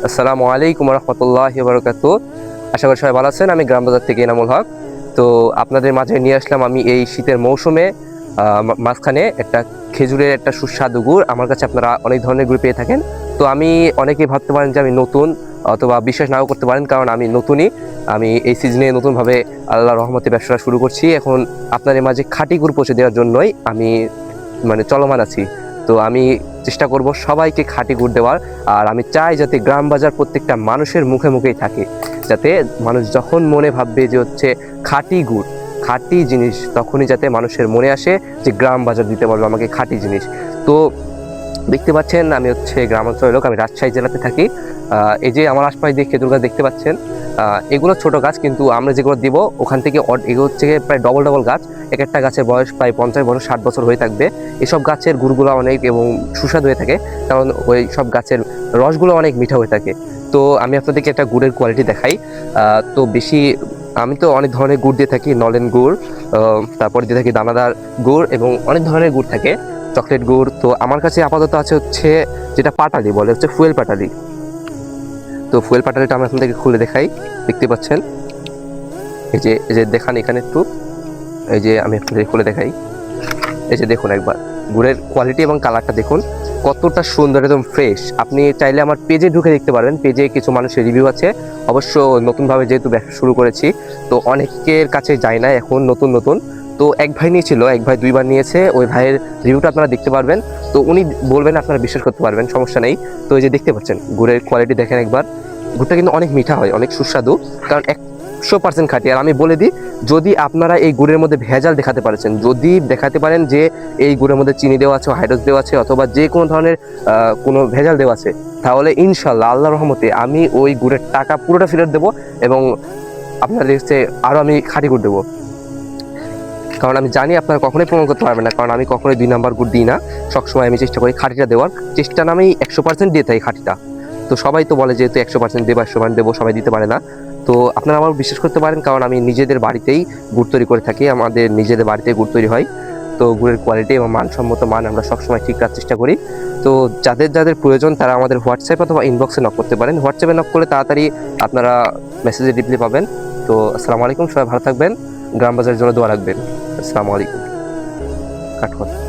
আসসালামু আলাইকুম রহমতুল্লাহি ওয়া বারাকাতুহু। আশা করি সবাই ভালো আছেন। আমি গ্রাম বাজার থেকে এনামুল হক। তো আপনাদের মাঝে নিয়ে আসলাম আমি এই শীতের মৌসুমে মাঝখানে একটা খেজুরের একটা সুস্বাদু গুড়। আমার কাছে আপনারা অনেক ধরনের গুড় পেয়ে থাকেন। তো আমি অনেকেই ভাবতে পারেন যে আমি নতুন, অথবা বিশ্বাস নাও করতে পারেন, কারণ আমি নতুনই। আমি এই সিজনে নতুনভাবে আল্লাহর রহমতে ব্যবসাটা শুরু করছি। এখন আপনাদের মাঝে খাঁটি গুড় পৌঁছে দেওয়ার জন্যই আমি চলমান আছি। তো আমি চেষ্টা করব সবাইকে খাঁটি গুড় দেওয়ার। আর আমি চাই যাতে গ্রাম বাজার প্রত্যেকটা মানুষের মুখে মুখেই থাকে, যাতে মানুষ যখন মনে ভাববে যে হচ্ছে খাঁটি গুড়, খাঁটি জিনিস, তখনই যাতে মানুষের মনে আসে যে গ্রাম বাজার দিতে পারবে আমাকে খাঁটি জিনিস। তো দেখতে পাচ্ছেন আমি হচ্ছে গ্রামাঞ্চলের লোক, আমি রাজশাহী জেলাতে থাকি। এই যে আমার আশপাশ দিয়ে খেজুর গাছ দেখতে পাচ্ছেন, এগুলো ছোট গাছ, কিন্তু আমরা যেগুলো দিব ওখান থেকে এগুলো হচ্ছে প্রায় ডবল ডবল গাছ। এক একটা গাছের বয়স প্রায় 50 বছর 60 বছর হয়ে থাকবে। এসব গাছের গুড়গুলো অনেক এবং সুস্বাদু হয়ে থাকে, কারণ ওই সব গাছের রসগুলো অনেক মিঠা হয়ে থাকে। তো আমি আপনাদেরকে একটা গুড়ের কোয়ালিটি দেখাই। তো বেশি আমি তো অনেক ধরনের গুড় দিয়ে থাকি, নলেন গুড়, তারপরে দিয়ে থাকি দানাদার গুড়, এবং অনেক ধরনের গুড় থাকে, চকলেট গুড়। তো আমার কাছে আপাতত আছে হচ্ছে যেটা পাটালি বলে, হচ্ছে ফুয়েল পাটালি। তো ফুয়েল পাটালিটা আমি আপনাদেরকে খুলে দেখাই। দেখতে পাচ্ছেন এই যে দেখান এখানে একটু, এই যে আমি আপনাদের খুলে দেখাই। এই যে দেখুন একবার গুড়ের কোয়ালিটি এবং কালারটা দেখুন কতটা সুন্দর, একদম ফ্রেশ। আপনি চাইলে আমার পেজে ঢুকে দেখতে পারবেন, পেজে কিছু মানুষের রিভিউ আছে। অবশ্য নতুনভাবে যেহেতু ব্যবসা শুরু করেছি, তো অনেকের কাছে যায় না এখন, নতুন নতুন। তো এক ভাই নিয়েছিল, এক ভাই 2বার নিয়েছে, ওই ভাইয়ের রিভিউটা আপনারা দেখতে পারবেন। তো উনি বলবেন, আপনারা বিশ্বাস করতে পারবেন, সমস্যা নেই। তো এই যে দেখতে পাচ্ছেন গুড়ের কোয়ালিটি দেখেন একবার। গুড়টা কিন্তু অনেক মিঠা হয়, অনেক সুস্বাদু, কারণ 100% খাঁটি। আর আমি বলে দিই, যদি আপনারা এই গুড়ের মধ্যে ভেজাল দেখাতে পারছেন, যদি দেখাতে পারেন যে এই গুড়ের মধ্যে চিনি দেওয়া আছে, হাইড্রোজ দেওয়া আছে, অথবা যে কোনো ধরনের কোনো ভেজাল দেওয়া আছে, তাহলে ইনশাল্লাহ আল্লাহর রহমতে আমি ওই গুড়ের টাকা পুরোটা ফেরত দেবো, এবং আপনাদের হচ্ছে আরও আমি খাঁটি গুড় দেবো। কারণ আমি জানি আপনারা কখনোই প্রমাণ করতে পারবেন না, কারণ আমি কখনোই 2 নাম্বার গুড় দিই না। সবসময় আমি চেষ্টা করি খাঁটিটা দেওয়ার, চেষ্টা না আমি 100% দিয়ে থাকি খাঁটিটা। তো সবাই তো বলে যেহেতু 100% দেবো, 100% দেবো, সবাই দিতে পারে না। তো আপনারা আমার বিশ্বাস করতে পারেন, কারণ আমি নিজেদের বাড়িতেই গুড় তৈরি করে থাকি, আমাদের নিজেদের বাড়িতে গুড় তৈরি হয়। তো গুড়ের কোয়ালিটি এবং মানসম্মত মান আমরা সবসময় ঠিক রাখার চেষ্টা করি। তো যাদের যাদের প্রয়োজন তারা আমাদের হোয়াটসঅ্যাপ অথবা ইনবক্সে নক করতে পারেন। হোয়াটসঅ্যাপে নক করলে তাড়াতাড়ি আপনারা মেসেজে রিপ্লাই পাবেন। তো আসসালামু আলাইকুম, সবাই ভালো থাকবেন, গ্রাম বাজারের জন্য দোয়া রাখবেন। আসসালামু আলাইকুম। কাট কর।